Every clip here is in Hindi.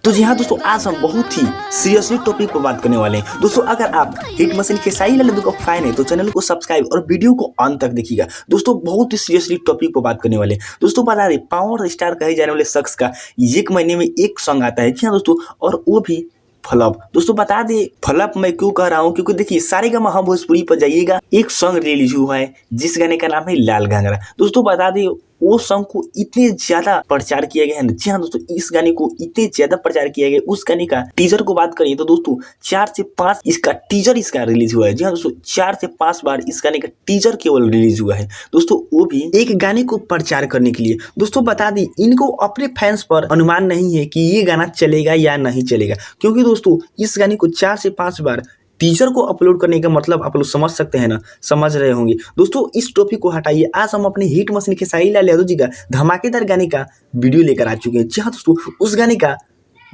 तो जी हाँ दोस्तों, आज हम बहुत ही सीरियसली टॉपिक पर बात करने वाले हैं। दोस्तों अगर आप हिट मशीन खेसारी लाल यादव का फैन है तो चैनल को सब्सक्राइब और वीडियो को अंत तक देखिएगा। दोस्तों बहुत ही सीरियसली टॉपिक पर बात करने वाले हैं। दोस्तों बता दें, पावर स्टार कहे जाने वाले शख्स का एक महीने में एक सॉन्ग आता है। जी हाँ दोस्तों, और वो भी फ्लॉप। दोस्तों बता दे फ्लॉप मैं क्यों कह रहा हूँ, क्योंकि देखिए सारेगामा भोजपुरी पर जाइएगा, एक सॉन्ग रिलीज हुआ है जिस गाने का नाम है लाल घाघरा। दोस्तों बता दे वो सॉन्ग को इतने ज्यादा प्रचार किया गया है ना। जी हाँ दोस्तों, इस गाने को इतने ज्यादा प्रचार किया गया, उस गाने का टीजर को बात करिए तो दोस्तों 4 से 5 इसका टीजर इसका रिलीज हुआ है। जी हाँ दोस्तों, 4 से 5 बार इस गाने का टीजर केवल रिलीज हुआ है दोस्तों, वो भी एक गाने को प्रचार करने के लिए। दोस्तों बता दी इनको अपने फैंस पर अनुमान नहीं है कि ये गाना चलेगा या नहीं चलेगा, क्योंकि दोस्तों इस गाने को 4 से 5 बार टीजर को अपलोड करने का मतलब आप लोग समझ सकते हैं ना, समझ रहे होंगे। दोस्तों इस टॉपिक को हटाइए, आज हम अपने हिट मशीन खेसारी लाल यादव जी का धमाकेदार गाने का वीडियो लेकर आ चुके हैं। जी हाँ दोस्तों, उस गाने का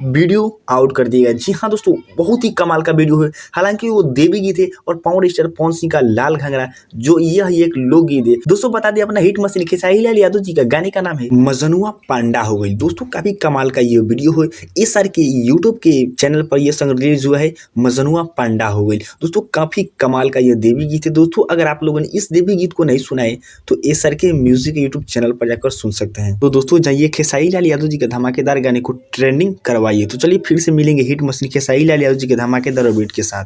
वीडियो आउट कर दिया गया। जी हाँ दोस्तों, बहुत ही कमाल का वीडियो है। हालांकि वो देवी गीत है और पावर स्टार पवन सिंह का लाल घाघरा जो यह एक लोकगीत है। दोस्तों बता दें, अपना हिट मशीन खेसारी लाल यादव जी का गाने का नाम है मजनुआ पांडा हो गई। दोस्तों काफी कमाल का ये वीडियो है। इस साल के यूट्यूब के चैनल पर यह सॉन्ग रिलीज हुआ है, मजनुआ पांडा हो गई। दोस्तों काफी कमाल का यह देवी गीत है। दोस्तों अगर आप लोगों ने इस देवी गीत को नहीं सुना है तो इस सर के म्यूजिक यूट्यूब चैनल पर जाकर सुन सकते हैं। तो दोस्तों जाइए खेसारी लाल यादव जी का धमाकेदार गाने को ट्रेंडिंग करवाइए। तो चलिए फिर से मिलेंगे हिट मशीन खेसारी लाल यादव जी के धमाकेदार बीट के साथ।